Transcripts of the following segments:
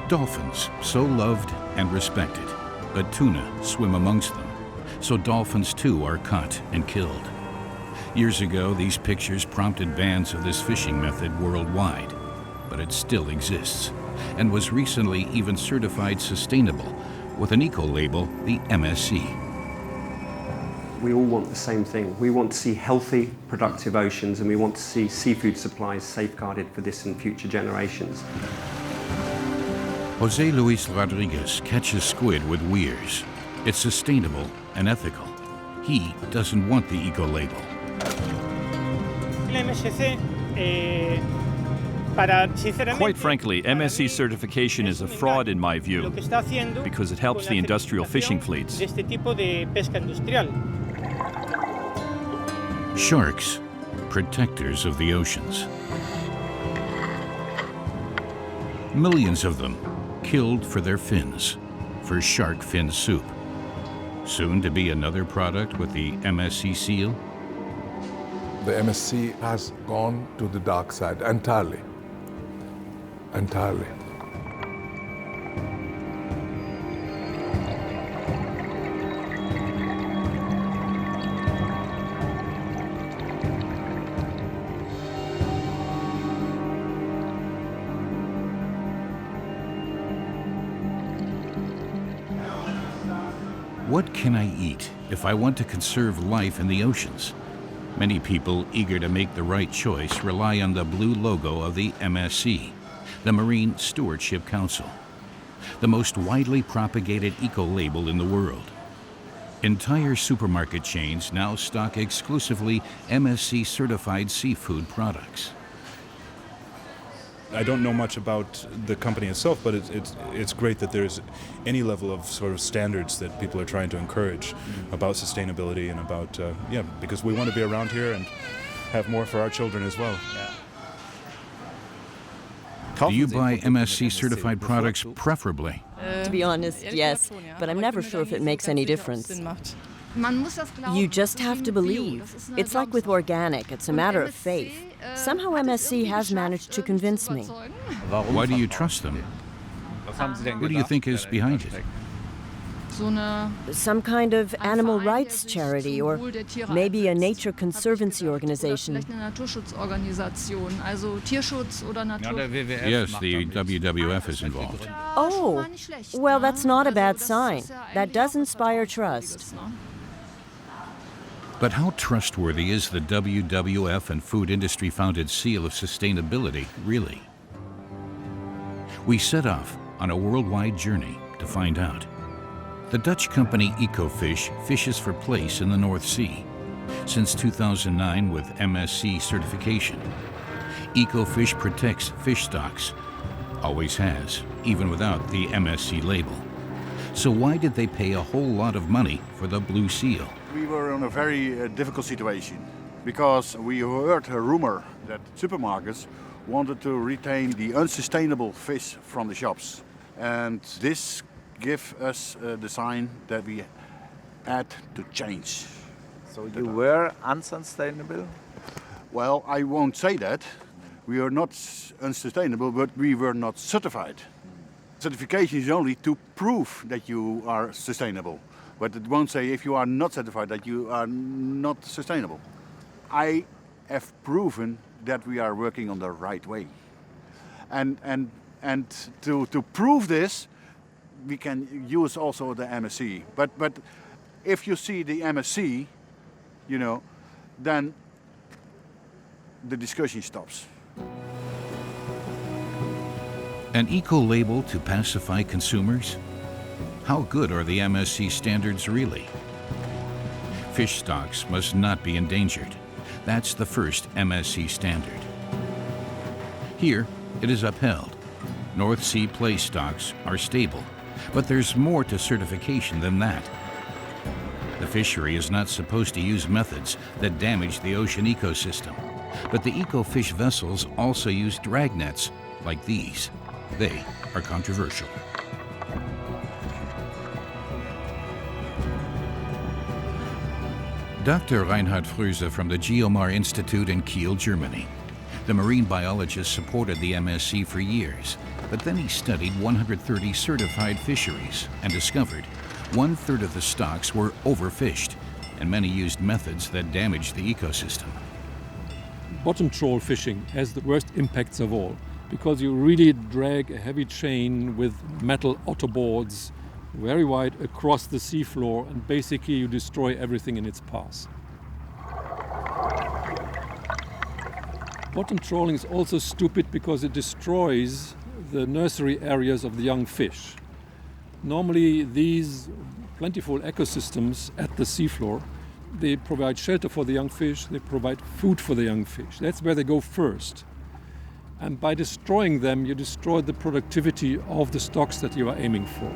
Dolphins, so loved and respected, but tuna swim amongst them, so dolphins too are caught and killed. Years ago, these pictures prompted bans of this fishing method worldwide, but it still exists, and was recently even certified sustainable with an eco-label, the MSC. We all want the same thing. We want to see healthy, productive oceans, and we want to see seafood supplies safeguarded for this and future generations. Jose Luis Rodriguez catches squid with weirs. It's sustainable and ethical. He doesn't want the eco-label. Quite frankly, MSC certification is a fraud in my view, because it helps the industrial fishing fleets. Sharks, protectors of the oceans. Millions of them killed for their fins, for shark fin soup. Soon to be another product with the MSC seal. The MSC has gone to the dark side entirely. Entirely. What can I eat if I want to conserve life in the oceans? Many people eager to make the right choice rely on the blue logo of the MSC, the Marine Stewardship Council, the most widely propagated eco-label in the world. Entire supermarket chains now stock exclusively MSC-certified seafood products. I don't know much about the company itself, but it's great that there's any level of sort of standards that people are trying to encourage about sustainability and about, because we want to be around here and have more for our children as well. Do you buy MSC-certified products preferably? To be honest, yes, but I'm never sure if it makes any difference. You just have to believe. It's like with organic, it's a matter of faith. Somehow MSC has managed to convince me. Why do you trust them? Who do you think is behind it? Some kind of animal rights charity, or maybe a nature conservancy organization. Yes, the WWF is involved. Oh, well, that's not a bad sign. That does inspire trust. But how trustworthy is the WWF and food industry-founded seal of sustainability, really? We set off on a worldwide journey to find out. The Dutch company Ecofish fishes for plaice in the North Sea. Since 2009 with MSC certification. Ecofish protects fish stocks. Always has, even without the MSC label. So why did they pay a whole lot of money for the blue seal? We were in a very difficult situation because we heard a rumor that supermarkets wanted to retain the unsustainable fish from the shops. And this gave us the sign that we had to change. So you were unsustainable? Well, I won't say that. We are not unsustainable, but we were not certified. Certification is only to prove that you are sustainable. But it won't say if you are not certified that you are not sustainable. I have proven that we are working on the right way. And to prove this, we can use also the MSC. But if you see the MSC, then the discussion stops. An eco-label to pacify consumers? How good are the MSC standards really? Fish stocks must not be endangered. That's the first MSC standard. Here, it is upheld. North Sea plaice stocks are stable, but there's more to certification than that. The fishery is not supposed to use methods that damage the ocean ecosystem, but the Ecofish vessels also use dragnets like these. They are controversial. Dr. Reinhard Fröse from the Geomar Institute in Kiel, Germany. The marine biologist supported the MSC for years, but then he studied 130 certified fisheries and discovered 1/3 of the stocks were overfished, and many used methods that damaged the ecosystem. Bottom trawl fishing has the worst impacts of all, because you really drag a heavy chain with metal otterboards very wide across the seafloor, and basically you destroy everything in its path. Bottom trawling is also stupid because it destroys the nursery areas of the young fish. Normally these plentiful ecosystems at the seafloor, they provide shelter for the young fish, they provide food for the young fish. That's where they go first. And by destroying them, you destroy the productivity of the stocks that you are aiming for.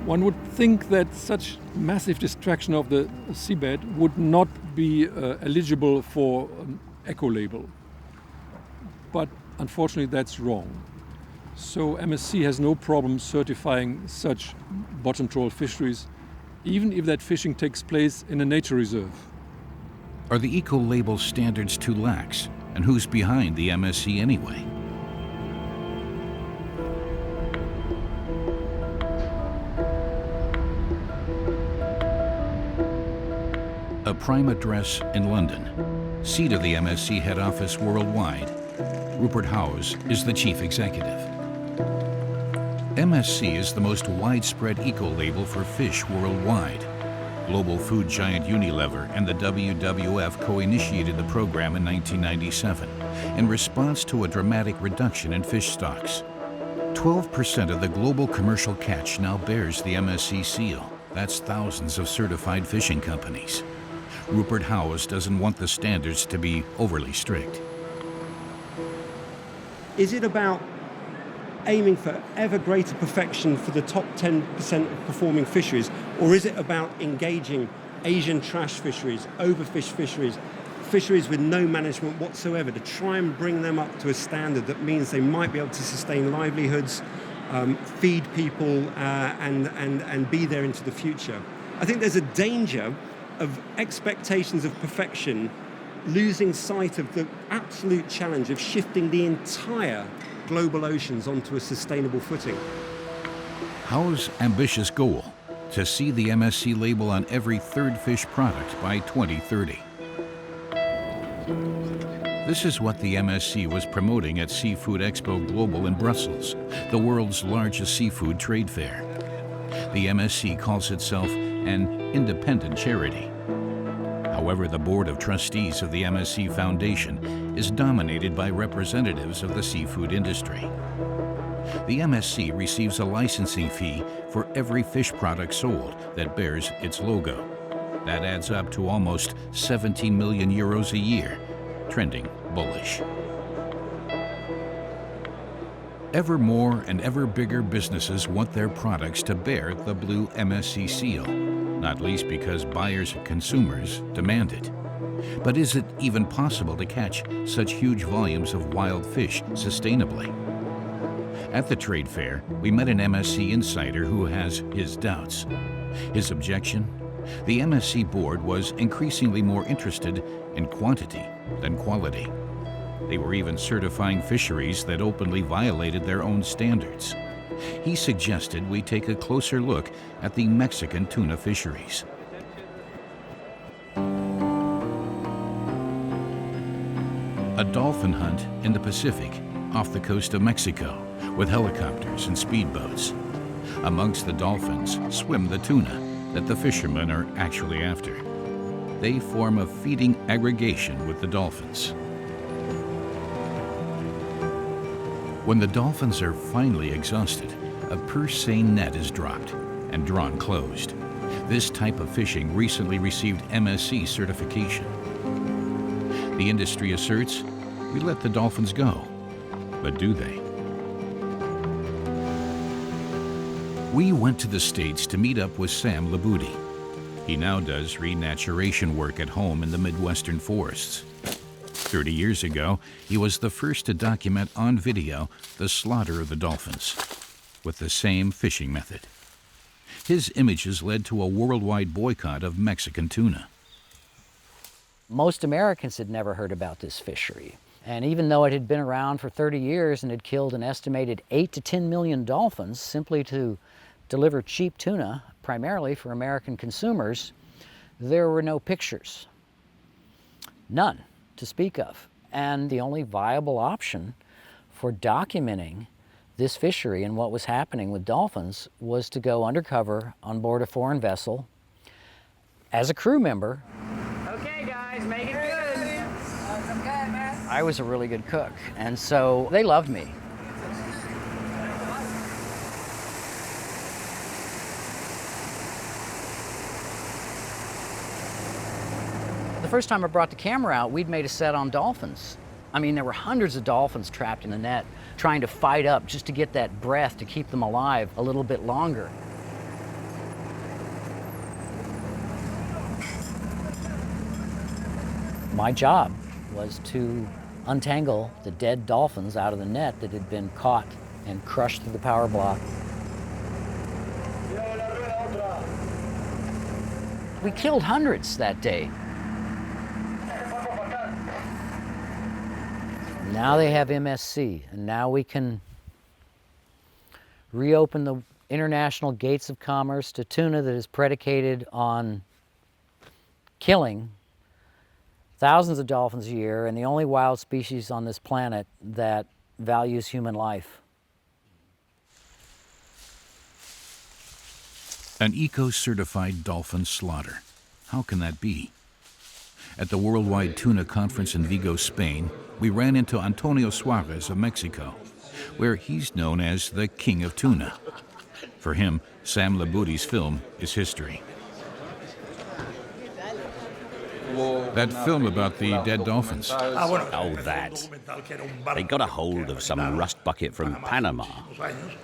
One would think that such massive destruction of the seabed would not be eligible for an Ecolabel. But unfortunately, that's wrong. So MSC has no problem certifying such bottom trawl fisheries, even if that fishing takes place in a nature reserve. Are the Ecolabel standards too lax? And who's behind the MSC anyway? A prime address in London, seat of the MSC head office worldwide. Rupert Howes is the chief executive. MSC is the most widespread eco-label for fish worldwide. Global food giant Unilever and the WWF co-initiated the program in 1997 in response to a dramatic reduction in fish stocks. 12% of the global commercial catch now bears the MSC seal. That's thousands of certified fishing companies. Rupert Howes doesn't want the standards to be overly strict. Is it about aiming for ever greater perfection for the top 10% of performing fisheries, or is it about engaging Asian trash fisheries, overfished fisheries, fisheries with no management whatsoever, to try and bring them up to a standard that means they might be able to sustain livelihoods, feed people, and be there into the future? I think there's a danger of expectations of perfection losing sight of the absolute challenge of shifting the entire global oceans onto a sustainable footing. How's ambitious goal? To see the MSC label on every third fish product by 2030. This is what the MSC was promoting at Seafood Expo Global in Brussels, the world's largest seafood trade fair. The MSC calls itself an independent charity. However, the board of trustees of the MSC Foundation is dominated by representatives of the seafood industry. The MSC receives a licensing fee for every fish product sold that bears its logo. That adds up to almost 17 million euros a year, trending bullish. Ever more and ever bigger businesses want their products to bear the blue MSC seal, not least because buyers and consumers demand it. But is it even possible to catch such huge volumes of wild fish sustainably? At the trade fair, we met an MSC insider who has his doubts. His objection? The MSC board was increasingly more interested in quantity than quality. They were even certifying fisheries that openly violated their own standards. He suggested we take a closer look at the Mexican tuna fisheries. A dolphin hunt in the Pacific off the coast of Mexico with helicopters and speedboats. Amongst the dolphins swim the tuna that the fishermen are actually after. They form a feeding aggregation with the dolphins. When the dolphins are finally exhausted, a purse seine net is dropped and drawn closed. This type of fishing recently received MSC certification. The industry asserts, we let the dolphins go. But do they? We went to the States to meet up with Sam Labudi. He now does renaturation work at home in the Midwestern forests. 30 years ago, he was the first to document on video the slaughter of the dolphins with the same fishing method. His images led to a worldwide boycott of Mexican tuna. Most Americans had never heard about this fishery. And even though it had been around for 30 years and had killed an estimated 8 to 10 million dolphins simply to deliver cheap tuna, primarily for American consumers, there were no pictures. None to speak of. And the only viable option for documenting this fishery and what was happening with dolphins was to go undercover on board a foreign vessel as a crew member. Okay guys, make it good. I was a really good cook, and so they loved me. The first time I brought the camera out, we'd made a set on dolphins. I mean, there were hundreds of dolphins trapped in the net, trying to fight up just to get that breath to keep them alive a little bit longer. My job was to untangle the dead dolphins out of the net that had been caught and crushed through the power block. We killed hundreds that day. Now they have MSC, and now we can reopen the international gates of commerce to tuna that is predicated on killing thousands of dolphins a year, and the only wild species on this planet that values human life. An eco-certified dolphin slaughter. How can that be? At the Worldwide Tuna Conference in Vigo, Spain, we ran into Antonio Suarez of Mexico, where he's known as the King of Tuna. For him, Sam Labuti's film is history. That film about the dead dolphins. Oh, that. They got a hold of some rust bucket from Panama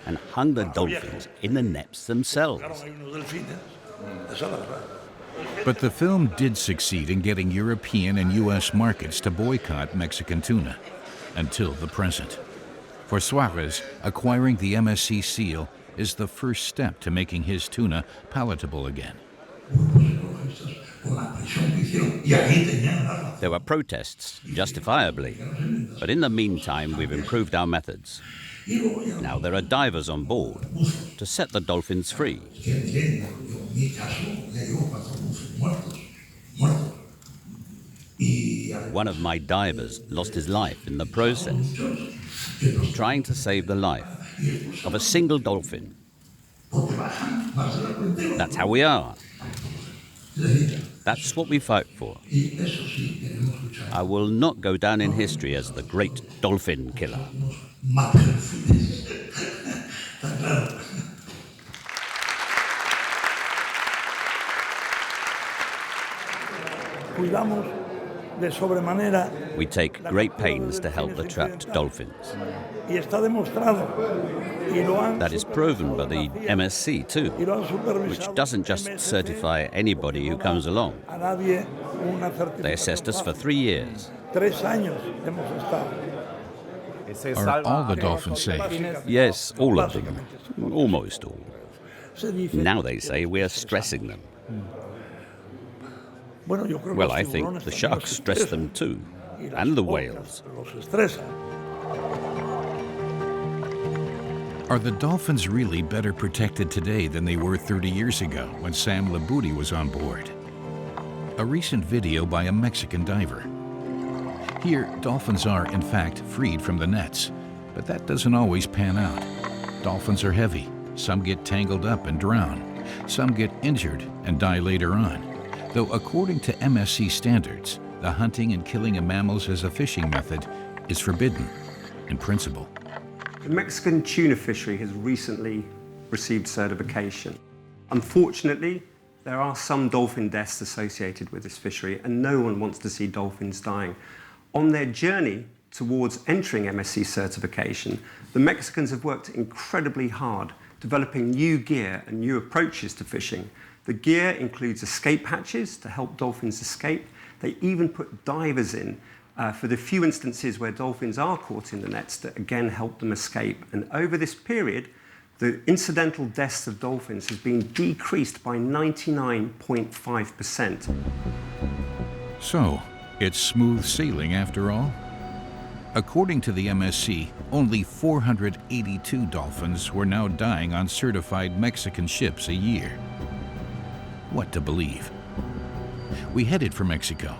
and hung the dolphins in the nets themselves. But the film did succeed in getting European and U.S. markets to boycott Mexican tuna, until the present. For Suarez, acquiring the MSC seal is the first step to making his tuna palatable again. There were protests, justifiably, but in the meantime we've improved our methods. Now there are divers on board to set the dolphins free. One of my divers lost his life in the process, trying to save the life of a single dolphin. That's how we are. That's what we fight for. I will not go down in history as the great dolphin killer. We take great pains to help the trapped dolphins. That is proven by the MSC too, which doesn't just certify anybody who comes along. They assessed us for 3 years. Are all the dolphins safe? Yes, all of them. Almost all. Now they say we are stressing them. Well, I think the sharks stress them too, and the whales. Are the dolphins really better protected today than they were 30 years ago when Sam Labuti was on board? A recent video by a Mexican diver. Here, dolphins are, in fact, freed from the nets, but that doesn't always pan out. Dolphins are heavy. Some get tangled up and drown. Some get injured and die later on. Though according to MSC standards, the hunting and killing of mammals as a fishing method is forbidden in principle. The Mexican tuna fishery has recently received certification. Unfortunately, there are some dolphin deaths associated with this fishery, and no one wants to see dolphins dying. On their journey towards entering MSC certification, the Mexicans have worked incredibly hard, developing new gear and new approaches to fishing. The gear includes escape hatches to help dolphins escape. They even put divers in for the few instances where dolphins are caught in the nets to again help them escape. And over this period, the incidental deaths of dolphins has been decreased by 99.5%. So, It's smooth sailing after all? According to the MSC, only 482 dolphins were now dying on certified Mexican ships a year. What to believe? We headed for Mexico.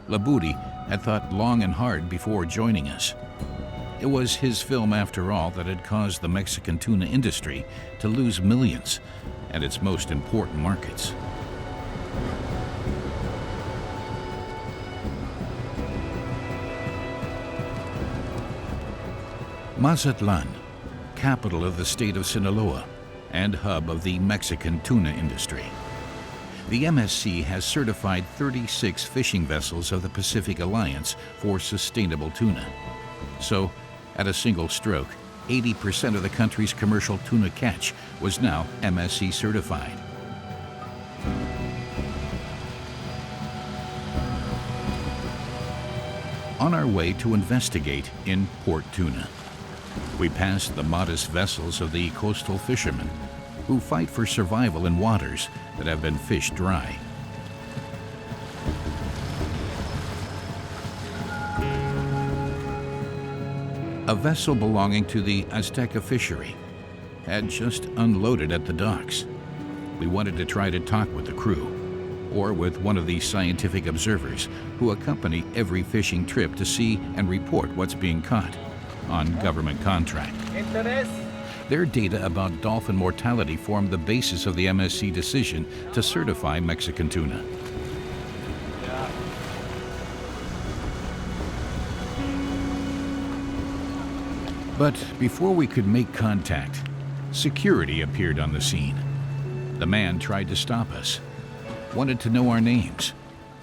Labudi had thought long and hard before joining us. It was his film, after all, that had caused the Mexican tuna industry to lose millions at its most important markets. Mazatlan, capital of the state of Sinaloa and hub of the Mexican tuna industry. The MSC has certified 36 fishing vessels of the Pacific Alliance for sustainable tuna. So, at a single stroke, 80% of the country's commercial tuna catch was now MSC certified. On our way to investigate in Port Tuna, we passed the modest vessels of the coastal fishermen who fight for survival in waters that have been fished dry. A vessel belonging to the Azteca fishery had just unloaded at the docks. We wanted to try to talk with the crew, or with one of the scientific observers who accompany every fishing trip to see and report what's being caught on government contract. Their data about dolphin mortality formed the basis of the MSC decision to certify Mexican tuna. But before we could make contact, security appeared on the scene. The man tried to stop us, wanted to know our names.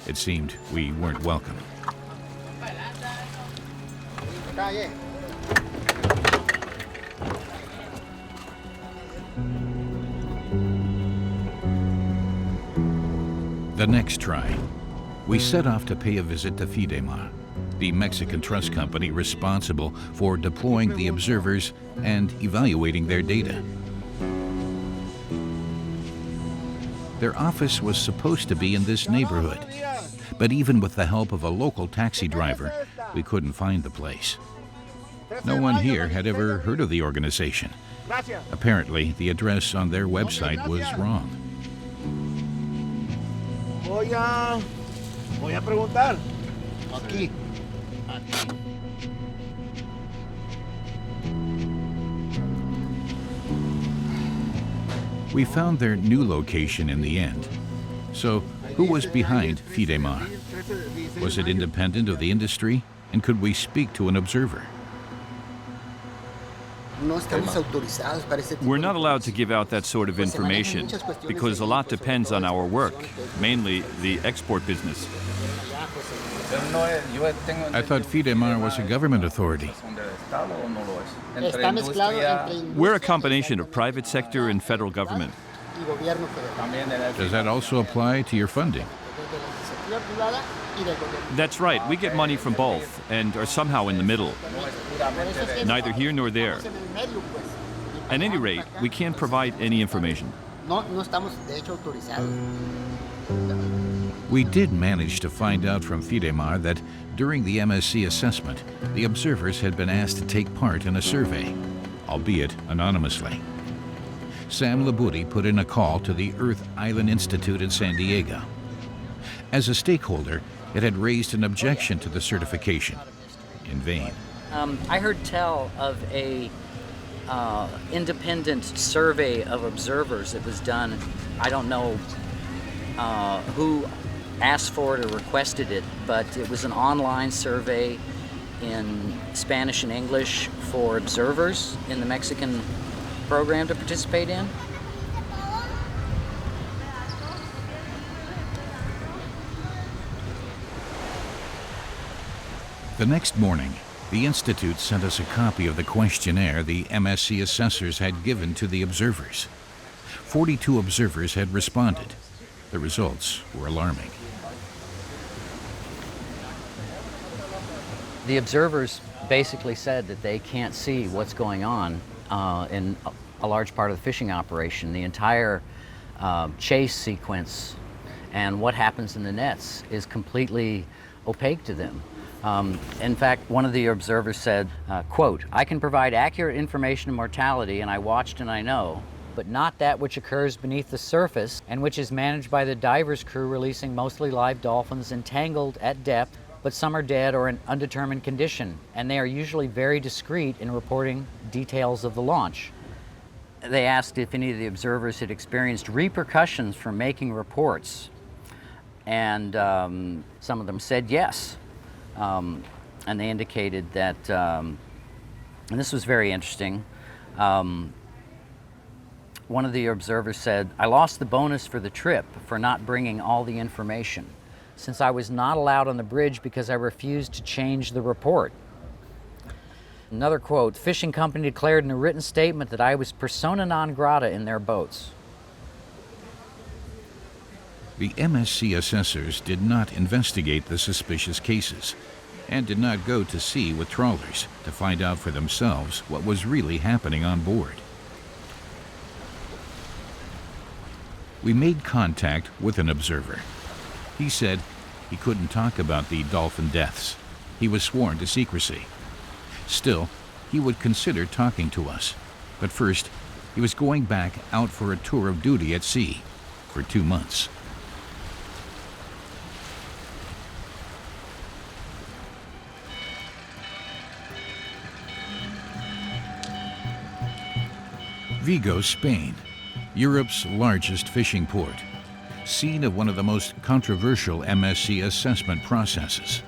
It seemed we weren't welcome. The next try, we set off to pay a visit to Fidemar, the Mexican trust company responsible for deploying the observers and evaluating their data. Their office was supposed to be in this neighborhood, but even with the help of a local taxi driver, we couldn't find the place. No one here had ever heard of the organization. Apparently, the address on their website was wrong. Voy a preguntar. Aquí. We found their new location in the end. So, who was behind Fidemar? Was it independent of the industry? And could we speak to an observer? We're not allowed to give out that sort of information because a lot depends on our work, mainly the export business. I thought Fidemar was a government authority. We're a combination of private sector and federal government. Does that also apply to your funding? That's right. We get money from both and are somehow in the middle. Neither here nor there. At any rate, we can't provide any information. We did manage to find out from Fidemar that during the MSC assessment, the observers had been asked to take part in a survey, albeit anonymously. Sam Labudi put in a call to the Earth Island Institute in San Diego. As a stakeholder, it had raised an objection to the certification, in vain. I heard tell of a independent survey of observers that was done. I don't know who asked for it or requested it, but it was an online survey in Spanish and English for observers in the Mexican program to participate in. The next morning, the Institute sent us a copy of the questionnaire the MSC assessors had given to the observers. 42 observers had responded. The results were alarming. The observers basically said that they can't see what's going on in a large part of the fishing operation. The entire chase sequence and what happens in the nets is completely opaque to them. In fact, one of the observers said, quote, "I can provide accurate information of mortality, and I watched and I know, but not that which occurs beneath the surface and which is managed by the divers crew releasing mostly live dolphins entangled at depth, but some are dead or in undetermined condition, and they are usually very discreet in reporting details of the launch." They asked if any of the observers had experienced repercussions from making reports, and some of them said yes. And they indicated that, and this was very interesting, one of the observers said, "I lost the bonus for the trip for not bringing all the information, since I was not allowed on the bridge because I refused to change the report." Another quote, "Fishing company declared in a written statement that I was persona non grata in their boats." The MSC assessors did not investigate the suspicious cases and did not go to sea with trawlers to find out for themselves what was really happening on board. We made contact with an observer. He said he couldn't talk about the dolphin deaths. He was sworn to secrecy. Still, he would consider talking to us. But first, he was going back out for a tour of duty at sea for 2 months. Vigo, Spain, Europe's largest fishing port, scene of one of the most controversial MSC assessment processes.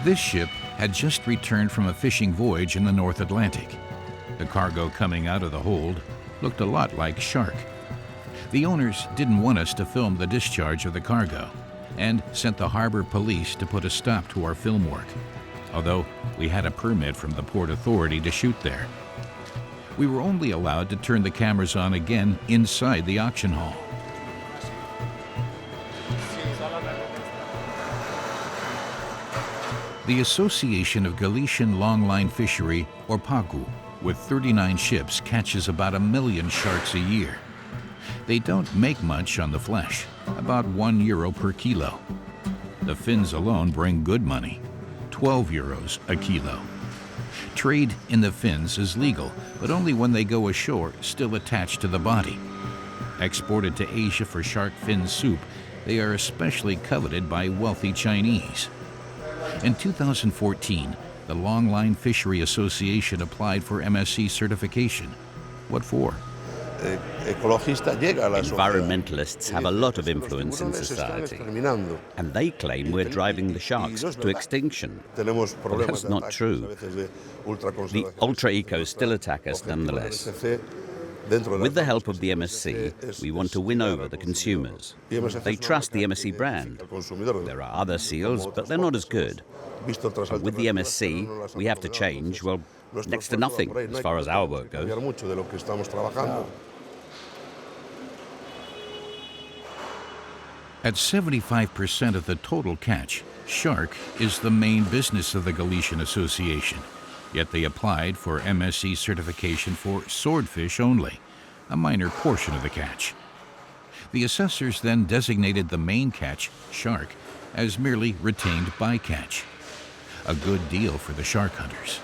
This ship had just returned from a fishing voyage in the North Atlantic. The cargo coming out of the hold looked a lot like shark. The owners didn't want us to film the discharge of the cargo and sent the harbor police to put a stop to our film work, although we had a permit from the Port Authority to shoot there. We were only allowed to turn the cameras on again inside the auction hall. The Association of Galician Longline Fishery, or PAGU, with 39 ships, catches about 1 million sharks a year. They don't make much on the flesh, about €1 per kilo. The fins alone bring good money, €12 a kilo. Trade in the fins is legal, but only when they go ashore, still attached to the body. Exported to Asia for shark fin soup, they are especially coveted by wealthy Chinese. In 2014, the Longline Fishery Association applied for MSC certification. What for? Environmentalists have a lot of influence in society, and they claim we're driving the sharks to extinction. Well, that's not true. The ultra-ecos still attack us nonetheless. With the help of the MSC, we want to win over the consumers. They trust the MSC brand. There are other seals, but they're not as good. And with the MSC, we have to change, well, next to nothing, as far as our work goes. At 75% of the total catch, shark is the main business of the Galician Association. Yet they applied for MSC certification for swordfish only, a minor portion of the catch. The assessors then designated the main catch, shark, as merely retained bycatch. A good deal for the shark hunters.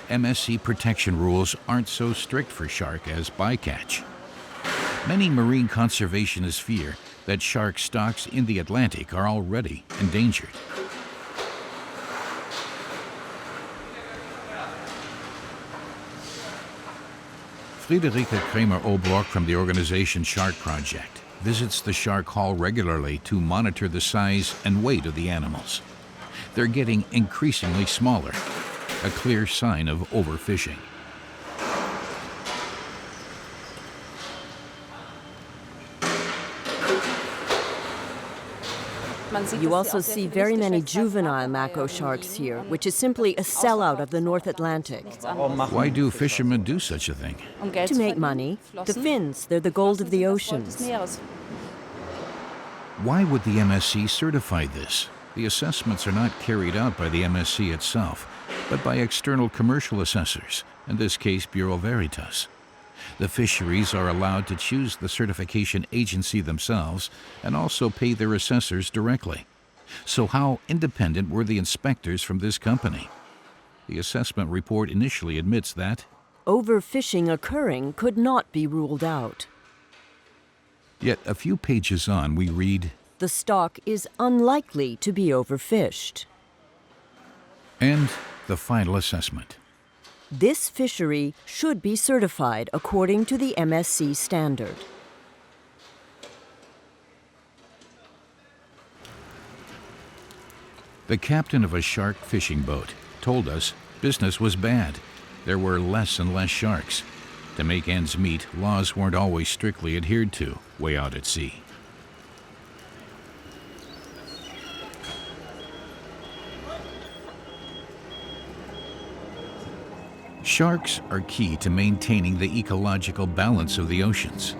MSC protection rules aren't so strict for shark as bycatch. Many marine conservationists fear that shark stocks in the Atlantic are already endangered. Friederike Kramer-Obrock from the organization Shark Project visits the shark hall regularly to monitor the size and weight of the animals. They're getting increasingly smaller, a clear sign of overfishing. You also see very many juvenile mako sharks here, which is simply a sellout of the North Atlantic. Why do fishermen do such a thing? To make money. The fins, they're the gold of the oceans. Why would the MSC certify this? The assessments are not carried out by the MSC itself, but by external commercial assessors, in this case Bureau Veritas. The fisheries are allowed to choose the certification agency themselves and also pay their assessors directly. So how independent were the inspectors from this company? The assessment report initially admits that overfishing occurring could not be ruled out. Yet a few pages on we read, the stock is unlikely to be overfished. And the final assessment. This fishery should be certified according to the MSC standard. The captain of a shark fishing boat told us business was bad. There were less and less sharks. To make ends meet, laws weren't always strictly adhered to way out at sea. Sharks are key to maintaining the ecological balance of the oceans.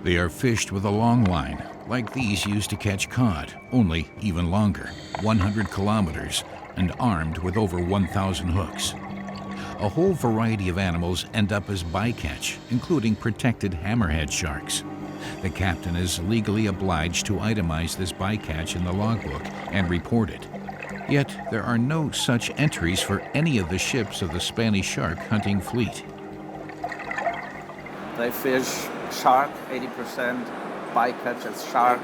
They are fished with a long line, like these used to catch cod, only even longer, 100 kilometers, and armed with over 1,000 hooks. A whole variety of animals end up as bycatch, including protected hammerhead sharks. The captain is legally obliged to itemize this bycatch in the logbook and report it. Yet there are no such entries for any of the ships of the Spanish shark hunting fleet. They fish shark, 80% bycatch as shark.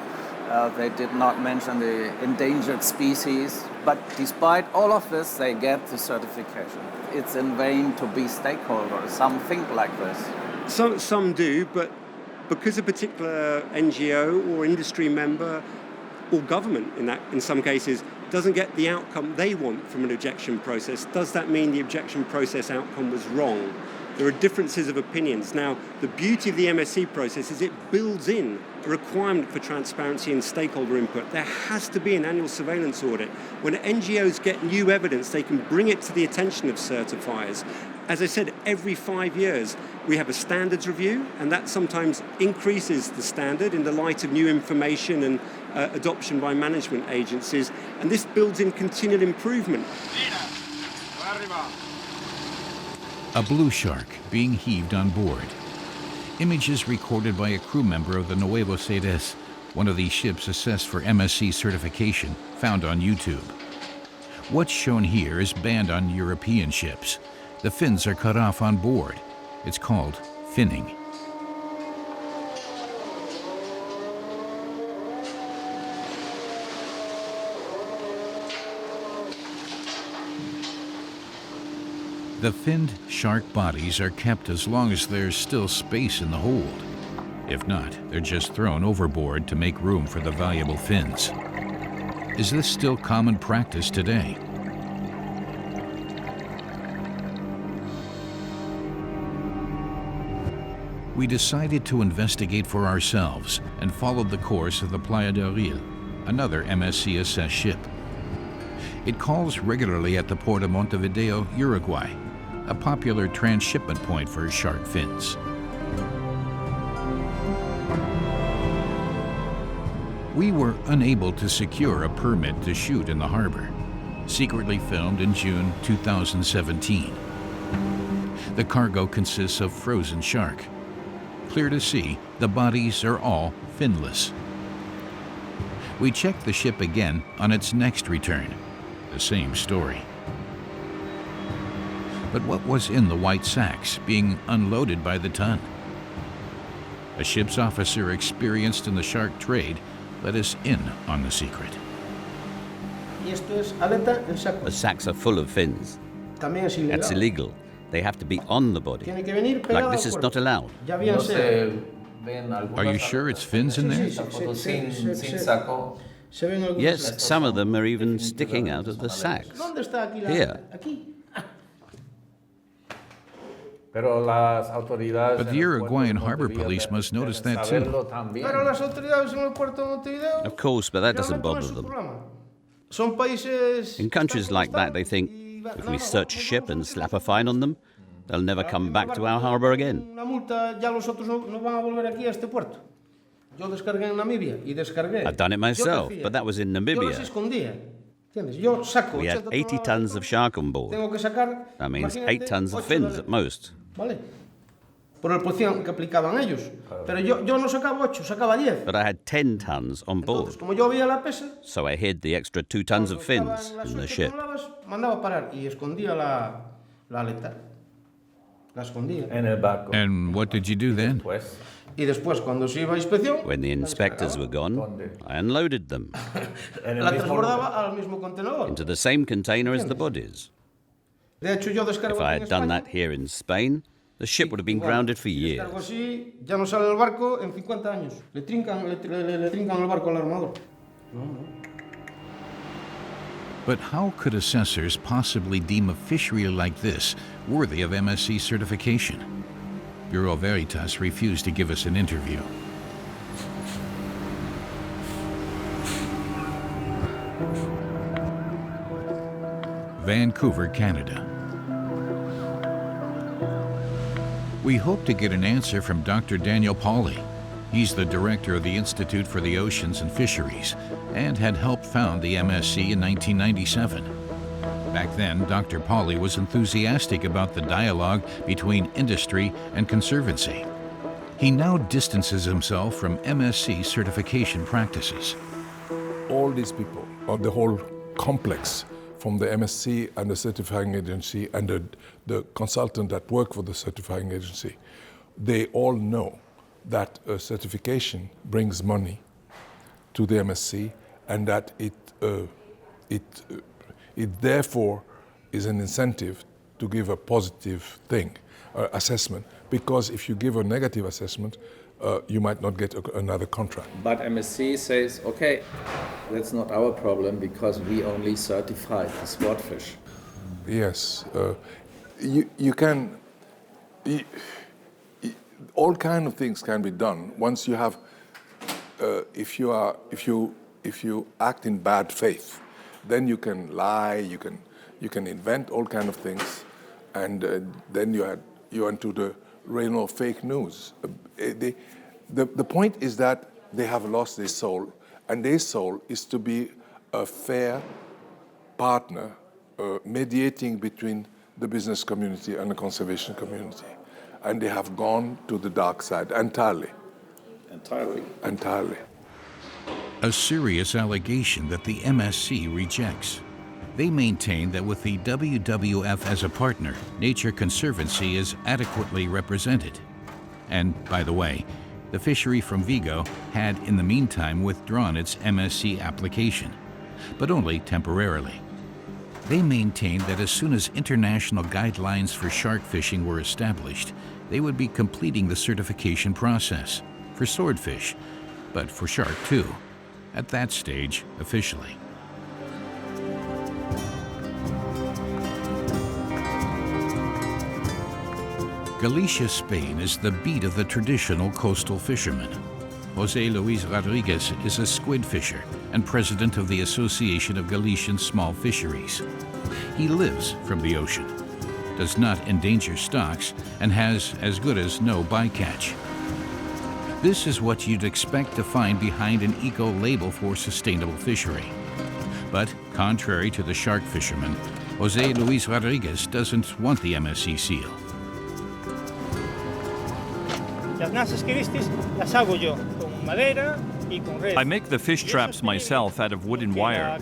They did not mention the endangered species, but despite all of this, they get the certification. It's in vain to be stakeholders. Some think like this. Some do, but because a particular NGO or industry member or government in some cases doesn't get the outcome they want from an objection process, does that mean the objection process outcome was wrong? There are differences of opinions. Now, the beauty of the MSC process is it builds in a requirement for transparency and stakeholder input. There has to be an annual surveillance audit. When NGOs get new evidence, they can bring it to the attention of certifiers. As I said, every 5 years, we have a standards review, and that sometimes increases the standard in the light of new information and adoption by management agencies, and this builds in continual improvement. A blue shark being heaved on board. Images recorded by a crew member of the Nuevo Ceres, one of these ships assessed for MSC certification, found on YouTube. What's shown here is banned on European ships. The fins are cut off on board. It's called finning. The finned shark bodies are kept as long as there's still space in the hold. If not, they're just thrown overboard to make room for the valuable fins. Is this still common practice today? We decided to investigate for ourselves and followed the course of the Playa del Ril, another MSC assessed ship. It calls regularly at the port of Montevideo, Uruguay, a popular transshipment point for shark fins. We were unable to secure a permit to shoot in the harbor. Secretly filmed in June 2017. The cargo consists of frozen shark. Clear to see, the bodies are all finless. We checked the ship again on its next return. The same story. But what was in the white sacks being unloaded by the ton? A ship's officer experienced in the shark trade let us in on the secret. The sacks are full of fins. That's illegal. They have to be on the body. Like this is not allowed. Are you sure it's fins in there? Yes, some of them are even sticking out of the sacks. Here. But the Uruguayan harbor police must notice that too. Of course, but that doesn't bother them. In countries like that, they think, if we search a ship and slap a fine on them, they'll never come back to our harbor again. I've done it myself, but that was in Namibia. We had 80 tons of shark on board. That means 8 tons of fins at most. But I had 10 tons on board. So I hid the extra 2 tons of fins in the ship. And what did you do then? When the inspectors were gone, I unloaded them into the same container as the bodies. If I had done that here in Spain, the ship would have been grounded for years. But how could assessors possibly deem a fishery like this worthy of MSC certification? Bureau Veritas refused to give us an interview. Vancouver, Canada. We hope to get an answer from Dr. Daniel Pauly. He's the director of the Institute for the Oceans and Fisheries and had helped found the MSC in 1997. Back then, Dr. Pauly was enthusiastic about the dialogue between industry and conservancy. He now distances himself from MSC certification practices. All these people, or the whole complex, from the MSC and the certifying agency and the consultant that work for the certifying agency, they all know that a certification brings money to the MSC and that it therefore is an incentive to give a positive assessment, because if you give a negative assessment, you might not get another contract. But MSC says, okay, that's not our problem because we only certified the swordfish. Yes, all kind of things can be done once you have. If you act in bad faith, then you can lie, you can invent all kind of things, and then you're into the realm of fake news. The point is that they have lost their soul, and their soul is to be a fair partner, mediating between the business community and the conservation community. And they have gone to the dark side entirely. Entirely. A serious allegation that the MSC rejects. They maintain that with the WWF as a partner, Nature Conservancy is adequately represented. And, by the way, the fishery from Vigo had in the meantime withdrawn its MSC application, but only temporarily. They maintained that as soon as international guidelines for shark fishing were established, they would be completing the certification process for swordfish, but for shark too, at that stage officially. Galicia, Spain is the beat of the traditional coastal fishermen. José Luis Rodriguez is a squid fisher and president of the Association of Galician Small Fisheries. He lives from the ocean, does not endanger stocks, and has as good as no bycatch. This is what you'd expect to find behind an eco-label for sustainable fishery. But contrary to the shark fishermen, José Luis Rodriguez doesn't want the MSC seal. I make the fish traps myself out of wood and wire.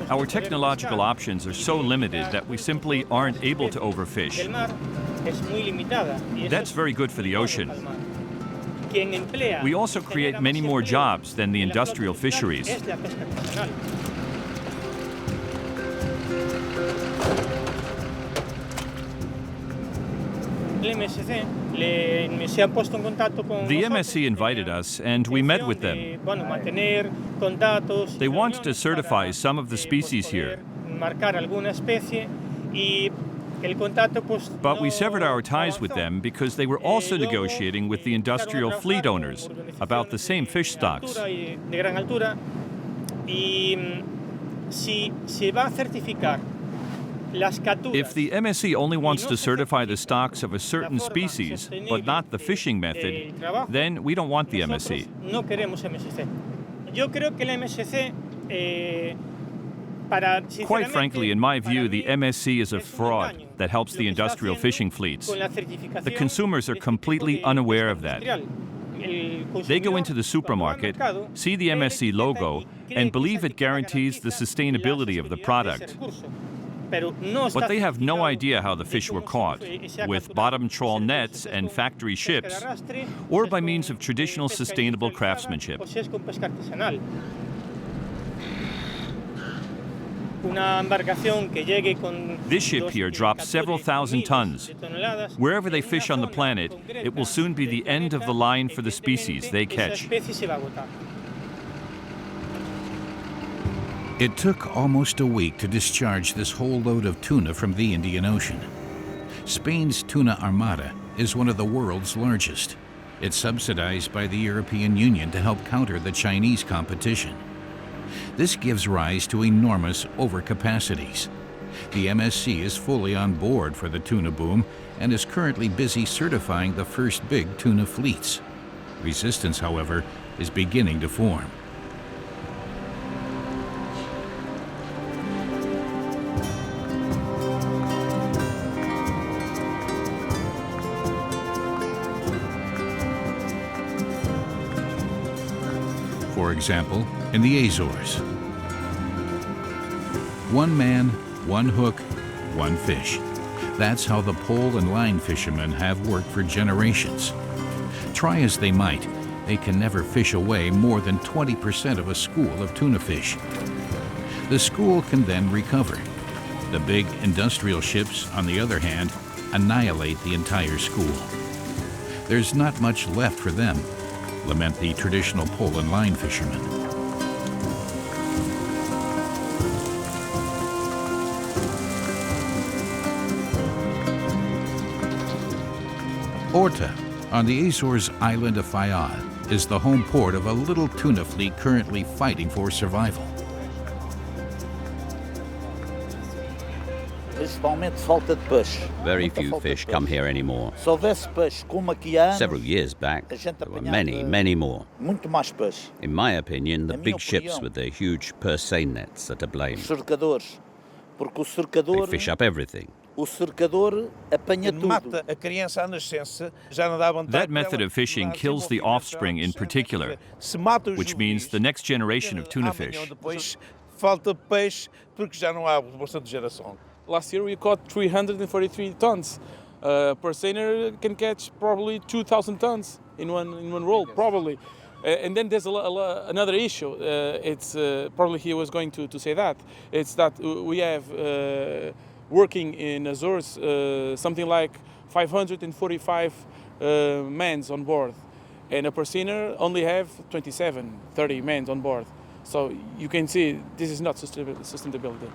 Our technological options are so limited that we simply aren't able to overfish. That's very good for the ocean. We also create many more jobs than the industrial fisheries. The MSC invited us and we met with them. They want to certify some of the species here. But we severed our ties with them because they were also negotiating with the industrial fleet owners about the same fish stocks. If the MSC only wants to certify the stocks of a certain species, but not the fishing method, then we don't want the MSC. Quite frankly, in my view, the MSC is a fraud that helps the industrial fishing fleets. The consumers are completely unaware of that. They go into the supermarket, see the MSC logo, and believe it guarantees the sustainability of the product. But they have no idea how the fish were caught, with bottom trawl nets and factory ships, or by means of traditional sustainable craftsmanship. This ship here drops several thousand tons. Wherever they fish on the planet, it will soon be the end of the line for the species they catch. It took almost a week to discharge this whole load of tuna from the Indian Ocean. Spain's tuna armada is one of the world's largest. It's subsidized by the European Union to help counter the Chinese competition. This gives rise to enormous overcapacities. The MSC is fully on board for the tuna boom and is currently busy certifying the first big tuna fleets. Resistance, however, is beginning to form. For example, in the Azores. One man, one hook, one fish. That's how the pole and line fishermen have worked for generations. Try as they might, they can never fish away more than 20% of a school of tuna fish. The school can then recover. The big industrial ships, on the other hand, annihilate the entire school. There's not much left for them, lament the traditional pole and line fishermen. Horta, on the Azores island of Fayal, is the home port of a little tuna fleet currently fighting for survival. Very few fish come here anymore. Several years back, there were many more. In my opinion, the big ships with their huge purse seine nets are to blame. They fish up everything. That method of fishing kills the offspring in particular, which means the next generation of tuna fish. Last year we caught 343 tons. Per seiner can catch probably 2,000 tons in one roll, probably. And then there's another issue. It's probably he was going to say that. It's that we have working in Azores something like 545 men on board, and a per seiner only have 30 men on board. So you can see this is not sustainability.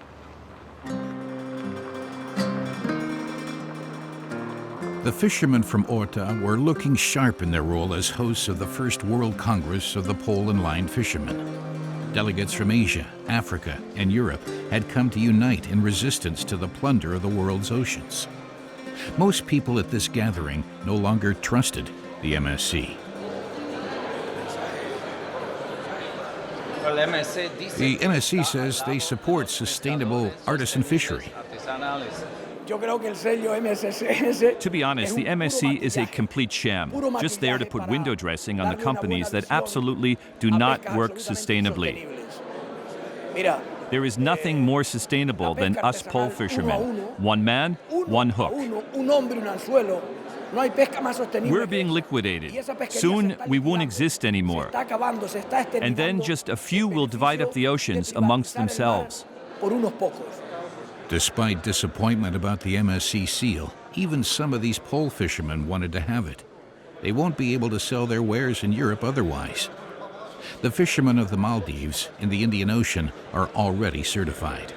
The fishermen from Horta were looking sharp in their role as hosts of the first World Congress of the Pole and Line Fishermen. Delegates from Asia, Africa, and Europe had come to unite in resistance to the plunder of the world's oceans. Most people at this gathering no longer trusted the MSC. The MSC says they support sustainable artisan fishery. To be honest, the MSC is a complete sham, just there to put window dressing on the companies that absolutely do not work sustainably. There is nothing more sustainable than us pole fishermen. One man, one hook. We're being liquidated. Soon we won't exist anymore. And then just a few will divide up the oceans amongst themselves. Despite disappointment about the MSC seal, even some of these pole fishermen wanted to have it. They won't be able to sell their wares in Europe otherwise. The fishermen of the Maldives in the Indian Ocean are already certified.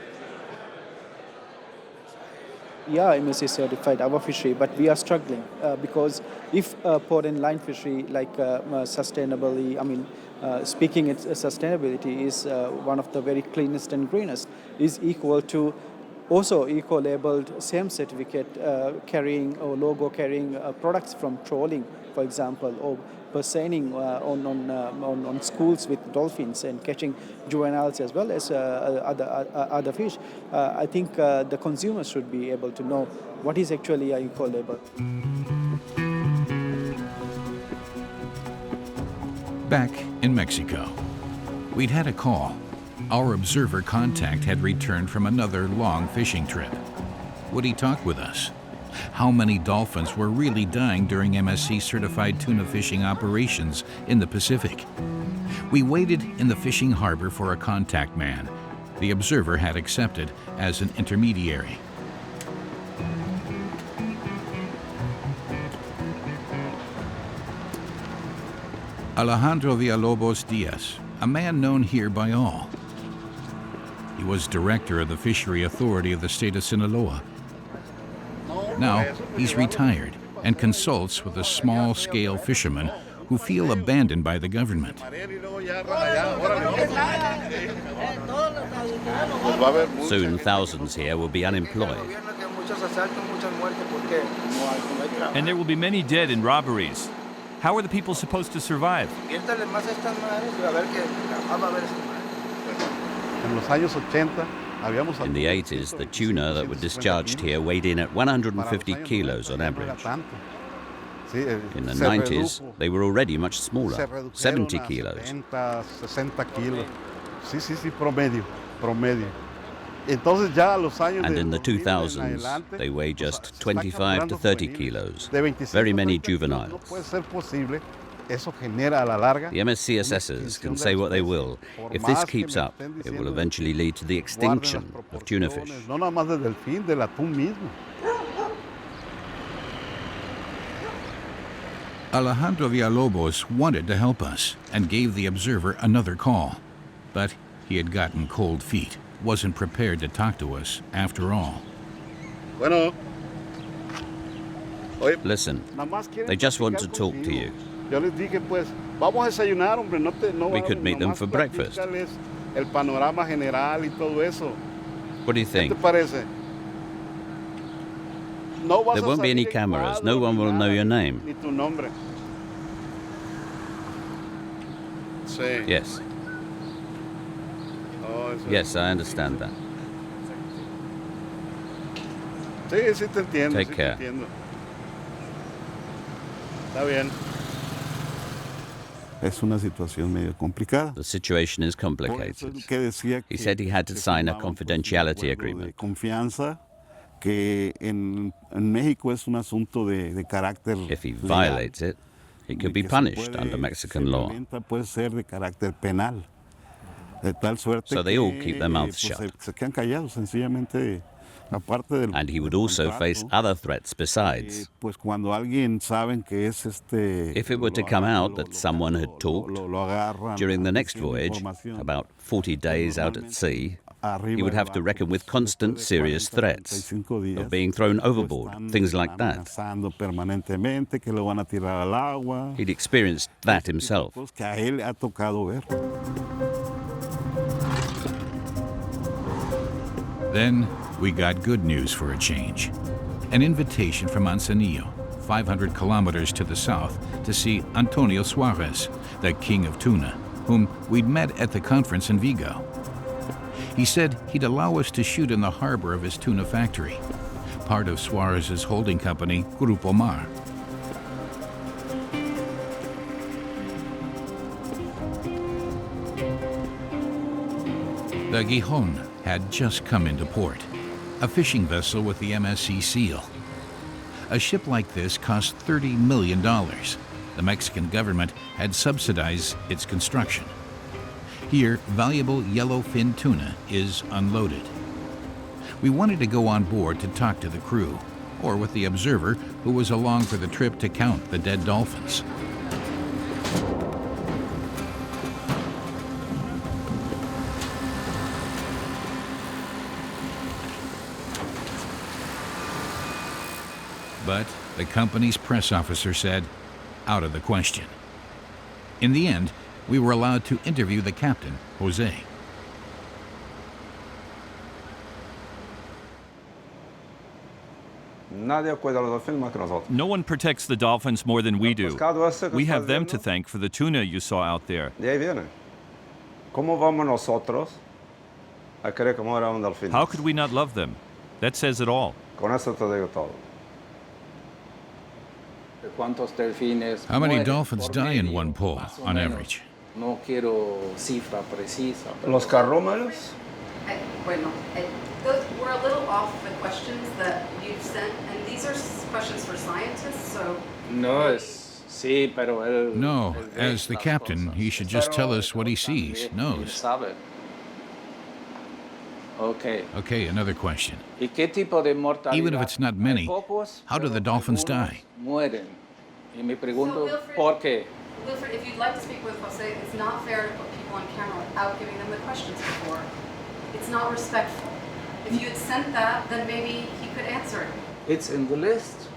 Yeah, MSC certified our fishery, but we are struggling because if port and line fishery, like sustainably, speaking its sustainability is one of the very cleanest and greenest, is equal to also eco-labeled, same certificate carrying or logo carrying products from trawling, for example, or persening on schools with dolphins and catching juveniles as well as other fish. I think the consumers should be able to know what is actually an eco-label. Back in Mexico, we'd had a call. Our observer contact had returned from another long fishing trip. Would he talk with us? How many dolphins were really dying during MSC-certified tuna fishing operations in the Pacific? We waited in the fishing harbor for a contact man. The observer had accepted as an intermediary. Alejandro Villalobos Diaz, a man known here by all. He was director of the Fishery Authority of the state of Sinaloa. Now, he's retired and consults with the small-scale fishermen who feel abandoned by the government. Soon, thousands here will be unemployed. And there will be many dead in robberies. How are the people supposed to survive? In the 80s, the tuna that were discharged here weighed in at 150 kilos on average. In the 90s, they were already much smaller, 70 kilos. And in the 2000s, they weigh just 25 to 30 kilos, very many juveniles. The MSC assessors can say what they will. If this keeps up, it will eventually lead to the extinction of tuna fish. Alejandro Villalobos wanted to help us and gave the observer another call. But he had gotten cold feet, wasn't prepared to talk to us after all. Listen, they just want to talk to you. We could meet them for breakfast. What do you think? There won't be any cameras. No one will know your name. Yes. Yes, I understand that. Take care. The situation is complicated. He said he had to sign a confidentiality agreement. If he violates it, he could be punished under Mexican law. So they all keep their mouths shut. And he would also face other threats besides. If it were to come out that someone had talked during the next voyage, about 40 days out at sea, he would have to reckon with constant serious threats of being thrown overboard, things like that. He'd experienced that himself. Then we got good news for a change. An invitation from Manzanillo, 500 kilometers to the south, to see Antonio Suarez, the king of tuna, whom we'd met at the conference in Vigo. He said he'd allow us to shoot in the harbor of his tuna factory, part of Suarez's holding company, Grupo Mar. The Gijón had just come into port, a fishing vessel with the MSC seal. A ship like this cost $30 million. The Mexican government had subsidized its construction. Here, valuable yellowfin tuna is unloaded. We wanted to go on board to talk to the crew, or with the observer who was along for the trip to count the dead dolphins. But the company's press officer said, out of the question. In the end, we were allowed to interview the captain, Jose. No one protects the dolphins more than we do. We have them to thank for the tuna you saw out there. How could we not love them? That says it all. How many dolphins die in one pull, on average? Los carrómeros? Those were a little off the questions that you sent, and these are questions for scientists, so... No, as the captain, he should just tell us what he sees, knows. Okay, another question. Even if it's not many, how do the dolphins die? Wilfred, if you'd like to speak with Jose, it's not fair to put people on camera without giving them the questions before. It's not respectful. If you had sent that, then maybe he could answer it. It's in the list.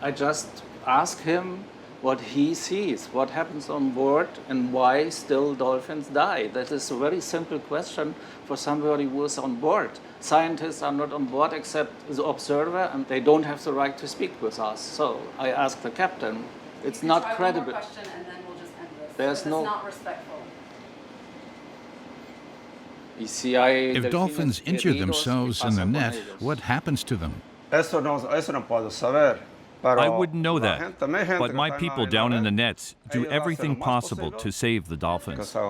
I just ask him what he sees, what happens on board, and why still dolphins die. That is a very simple question for somebody who is on board. Scientists are not on board except the observer, and they don't have the right to speak with us. So I ask the captain. It's not credible. One more question, and then we'll just end this. There's no. It's not respectful. If dolphins injure themselves in the net, what happens to them? I wouldn't know that, but my people down in the nets do everything possible to save the dolphins. You're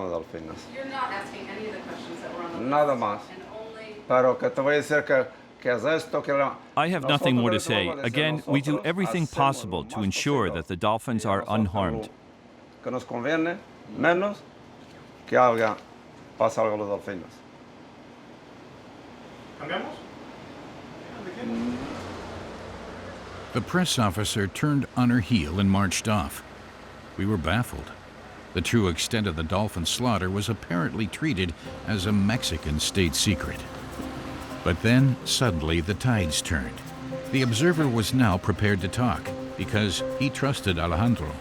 not asking any of the questions that were on the list. Nada más. Pero que te voy a decir que es esto que I have nothing more to say. Again, we do everything possible to ensure that the dolphins are unharmed. Que nos conviene menos que pasa algo a los delfines. The press officer turned on her heel and marched off. We were baffled. The true extent of the dolphin slaughter was apparently treated as a Mexican state secret. But then, suddenly, the tides turned. The observer was now prepared to talk because he trusted Alejandro,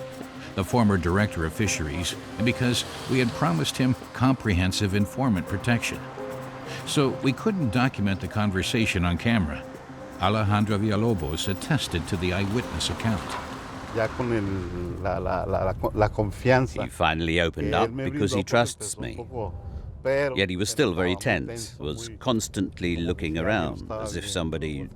the former director of fisheries, and because we had promised him comprehensive informant protection. So we couldn't document the conversation on camera. Alejandro Villalobos attested to the eyewitness account. He finally opened up because he trusts me. Yet he was still very tense, was constantly looking around as if somebody...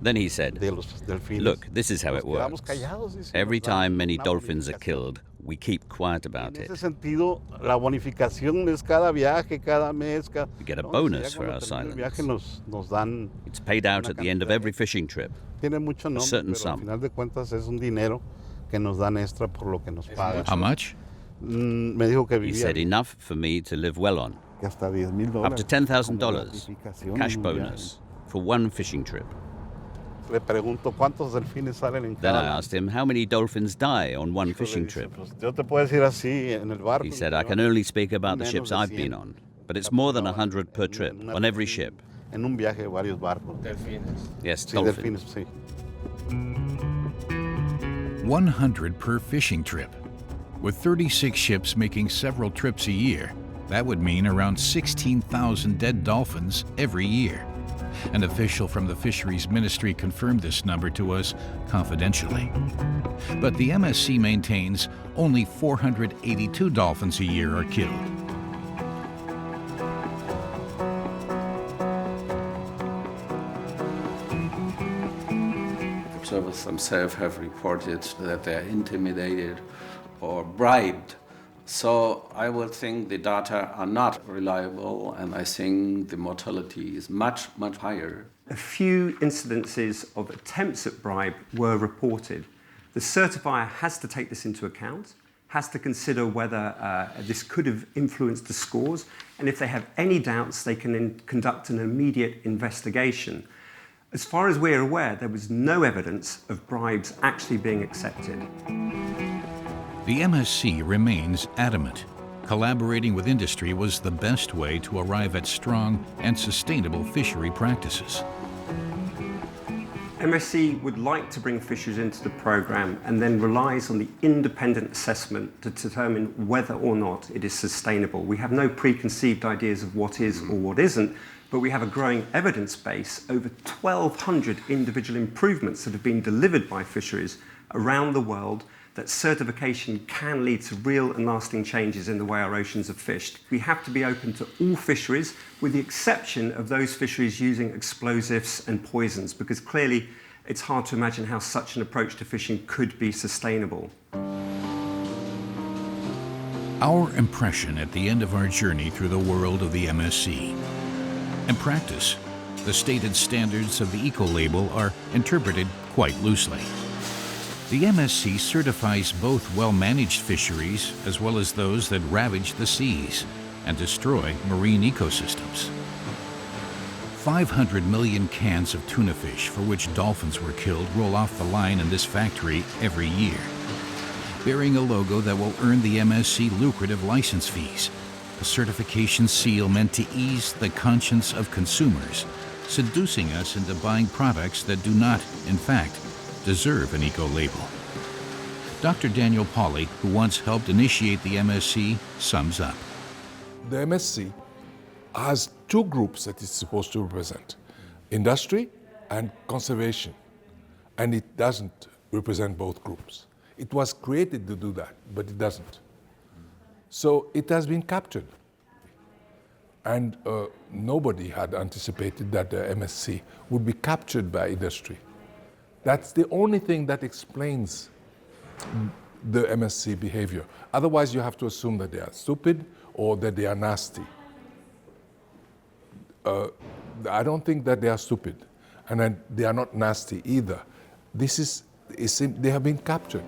Then he said, "Look, this is how it works. Every time many dolphins are killed, we keep quiet about it. We get a bonus for our silence. It's paid out at the end of every fishing trip, a certain sum." How much? He said enough for me to live well on. Up to $10,000 cash bonus for one fishing trip. Then I asked him how many dolphins die on one fishing trip. He said, "I can only speak about the ships I've been on, but it's more than 100 per trip on every ship." Yes, dolphins. 100 per fishing trip. With 36 ships making several trips a year, that would mean around 16,000 dead dolphins every year. An official from the Fisheries Ministry confirmed this number to us confidentially. But the MSC maintains only 482 dolphins a year are killed. Observers themselves have reported that they are intimidated or bribed. So I would think the data are not reliable, and I think the mortality is much, much higher. A few incidences of attempts at bribe were reported. The certifier has to take this into account, has to consider whether this could have influenced the scores, and if they have any doubts, they can conduct an immediate investigation. As far as we're aware, there was no evidence of bribes actually being accepted. The MSC remains adamant. Collaborating with industry was the best way to arrive at strong and sustainable fishery practices. MSC would like to bring fisheries into the programme and then relies on the independent assessment to determine whether or not it is sustainable. We have no preconceived ideas of what is or what isn't, but we have a growing evidence base, over 1,200 individual improvements that have been delivered by fisheries around the world, that certification can lead to real and lasting changes in the way our oceans are fished. We have to be open to all fisheries, with the exception of those fisheries using explosives and poisons, because clearly it's hard to imagine how such an approach to fishing could be sustainable. Our impression at the end of our journey through the world of the MSC. In practice, the stated standards of the Ecolabel are interpreted quite loosely. The MSC certifies both well-managed fisheries as well as those that ravage the seas and destroy marine ecosystems. 500 million cans of tuna fish for which dolphins were killed roll off the line in this factory every year, bearing a logo that will earn the MSC lucrative license fees, a certification seal meant to ease the conscience of consumers, seducing us into buying products that do not, in fact, deserve an eco-label. Dr. Daniel Pauly, who once helped initiate the MSC, sums up. The MSC has two groups that it's supposed to represent, industry and conservation, and it doesn't represent both groups. It was created to do that, but it doesn't. So it has been captured. And nobody had anticipated that the MSC would be captured by industry. That's the only thing that explains the MSC behavior. Otherwise, you have to assume that they are stupid or that they are nasty. I don't think that they are stupid, and they are not nasty either. They have been captured.